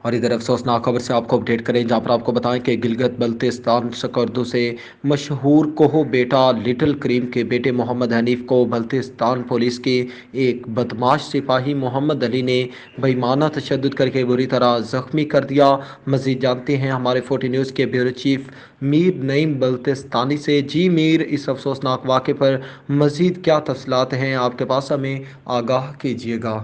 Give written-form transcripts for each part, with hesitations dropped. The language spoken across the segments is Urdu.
اور ادھر افسوسناک خبر سے آپ کو اپڈیٹ کریں جہاں پر آپ کو بتائیں کہ گلگت بلتستان سکردو سے مشہور کوہ بیٹا لٹل کریم کے بیٹے محمد حنیف کو بلتستان پولیس کے ایک بدماش سپاہی محمد علی نے بےمانہ تشدد کر کے بری طرح زخمی کر دیا۔ مزید جانتے ہیں ہمارے 40 نیوز کے بیورو چیف میر نعیم بلتستانی سے۔ جی میر، اس افسوسناک واقعے پر مزید کیا تفصیلات ہیں آپ کے پاس، ہمیں آگاہ کیجیے گا۔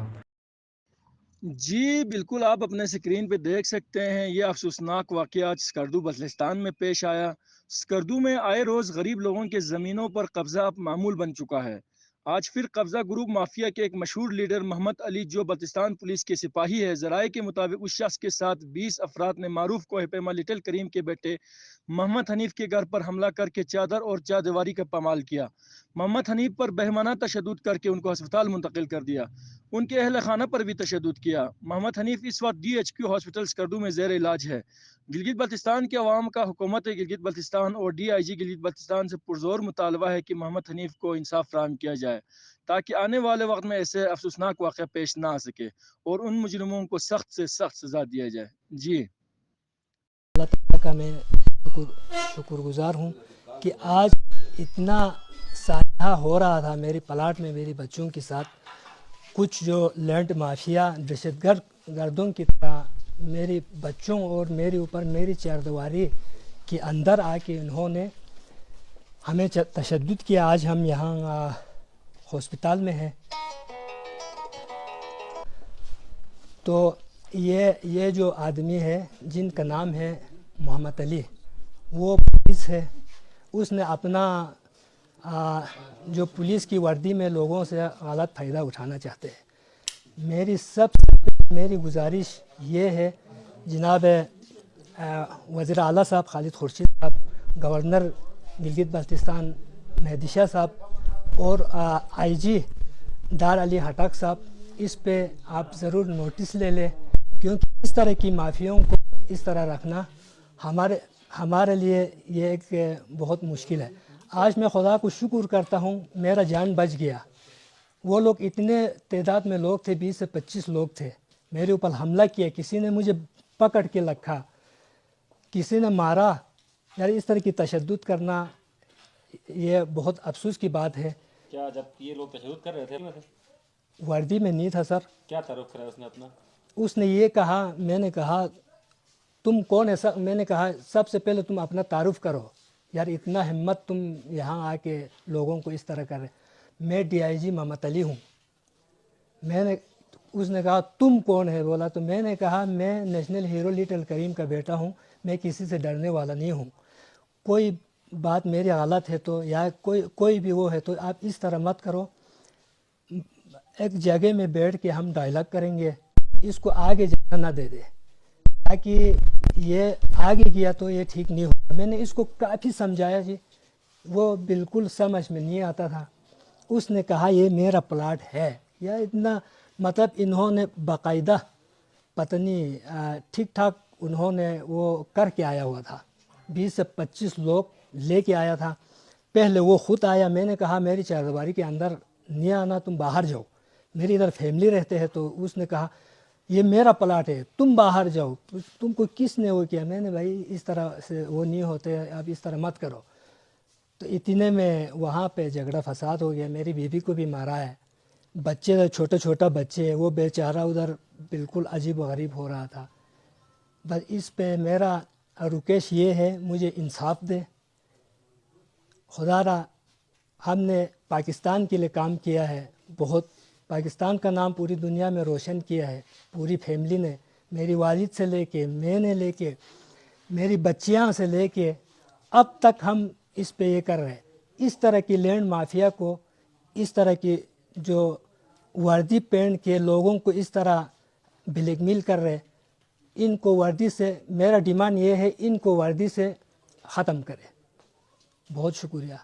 جی بالکل، آپ اپنے اسکرین پہ دیکھ سکتے ہیں یہ افسوسناک واقعہ آج سکردو بلتستان میں پیش آیا۔ سکردو میں آئے روز غریب لوگوں کے زمینوں پر قبضہ اب معمول بن چکا ہے۔ آج پھر قبضہ گروپ مافیا کے ایک مشہور لیڈر محمد علی، جو بلتستان پولیس کے سپاہی ہے، ذرائع کے مطابق اس شخص کے ساتھ 20 افراد نے معروف کوہ پیما لٹل کریم کے بیٹے محمد حنیف کے گھر پر حملہ کر کے چادر اور چاردیواری کا پامال کیا۔ محمد حنیف پر بہمانہ تشدد کر کے ان کو ہسپتال منتقل کر دیا۔ ان کے اہل خانہ پر بھی تشدد کیا۔ محمد حنیف اس وقت DHQ ہاسپٹل سکردو میں زیر علاج ہے۔ گلگت بلتستان کے عوام کا حکومت گلگت بلتستان اور DIG گلگت بلتستان سے پرزور مطالبہ ہے کہ محمد حنیف کو انصاف فراہم کیا جائے تاکہ آنے والے وقت میں ایسے افسوسناک واقعہ پیش نہ آ سکے اور ان مجرموں کو سخت سے سخت سزا دیا جائے۔ جی اللہ تعالیٰ کا میں شکر گزار ہوں کہ آج اتنا سانحہ ہو رہا تھا میری پلاٹ میں میری بچوں کے ساتھ، کچھ جو لینڈ مافیا دہشت گردوں کی طرح میری بچوں اور میرے اوپر میری چاردیواری کے اندر آ کے انہوں نے ہمیں تشدد کیا۔ آج ہم یہاں ہسپتال میں ہیں۔ تو یہ جو آدمی ہے جن کا نام ہے محمد علی، وہ پولیس ہے۔ اس نے اپنا جو پولیس کی وردی میں لوگوں سے غلط فائدہ اٹھانا چاہتے ہیں۔ میری گزارش یہ ہے جناب وزیر اعلیٰ صاحب خالد خورشید صاحب، گورنر گلگت بلتستان مہدی شاہ صاحب اور IG ڈار علی ہٹک صاحب، اس پہ آپ ضرور نوٹس لے لیں، کیونکہ اس طرح کی مافیاؤں کو اس طرح رکھنا ہمارے لیے یہ ایک بہت مشکل ہے۔ آج میں خدا کو شکر کرتا ہوں میرا جان بچ گیا۔ وہ لوگ اتنے تعداد میں لوگ تھے، 20 سے 25 لوگ تھے، میرے اوپر حملہ کیا، کسی نے مجھے پکڑ کے رکھا، کسی نے مارا۔ یار اس طرح کی تشدد کرنا یہ بہت افسوس کی بات ہے۔ کیا جب یہ لوگ تشدد کر رہے تھے وردی میں نہیں تھا سر۔ کیا تعارف کرا اس نے اپنا؟ اس نے یہ کہا، میں نے کہا تم کون ہے سر؟ میں نے کہا سب سے پہلے تم اپنا تعارف کرو، یار اتنا ہمت تم یہاں آ کے لوگوں کو اس طرح کر رہے۔ میں DIG محمد علی ہوں۔ اس نے کہا تم کون ہے؟ بولا تو میں نے کہا میں نیشنل ہیرو لٹل کریم کا بیٹا ہوں، میں کسی سے ڈرنے والا نہیں ہوں۔ کوئی بات میری غلط ہے تو یا کوئی بھی وہ ہے تو آپ اس طرح مت کرو۔ ایک جگہ میں بیٹھ کے ہم ڈائلاگ کریں گے، اس کو آگے جانا نہ دے دے، تاکہ یہ آگے کیا تو یہ ٹھیک نہیں ہوگا۔ میں نے اس کو کافی سمجھایا جی، وہ بالکل سمجھ میں نہیں آتا تھا۔ اس نے کہا یہ میرا پلاٹ ہے، یا اتنا مطلب انہوں نے باقاعدہ پتہ نہیں ٹھیک ٹھاک انہوں نے وہ کر کے آیا ہوا تھا۔ 20 سے 25 لوگ لے کے آیا تھا۔ پہلے وہ خود آیا، میں نے کہا میری چاردیواری کے اندر نہیں آنا، تم باہر جاؤ، میری ادھر فیملی رہتے ہیں۔ تو اس نے کہا یہ میرا پلاٹ ہے، تم باہر جاؤ، تم کو کس نے وہ کیا؟ میں نے بھائی اس طرح سے وہ نہیں ہوتے، اب اس طرح مت کرو۔ تو اتنے میں وہاں پہ جھگڑا فساد ہو گیا، میری بیوی کو بھی مارا ہے، بچے چھوٹا بچے، وہ بیچارہ ادھر بالکل عجیب و غریب ہو رہا تھا۔ بس اس پہ میرا رکیش یہ ہے، مجھے انصاف دے خدا را۔ ہم نے پاکستان کے لیے کام کیا ہے، بہت پاکستان کا نام پوری دنیا میں روشن کیا ہے، پوری فیملی نے، میری والد سے لے کے میں نے لے کے میری بچیاں سے لے کے اب تک ہم اس پہ یہ کر رہے ہیں۔ اس طرح کی لینڈ مافیا کو، اس طرح کی جو وردی پہن کے لوگوں کو اس طرح بلیک میل کر رہے، ان کو وردی سے، میرا ڈیمانڈ یہ ہے ان کو وردی سے ختم کرے۔ بہت شکریہ۔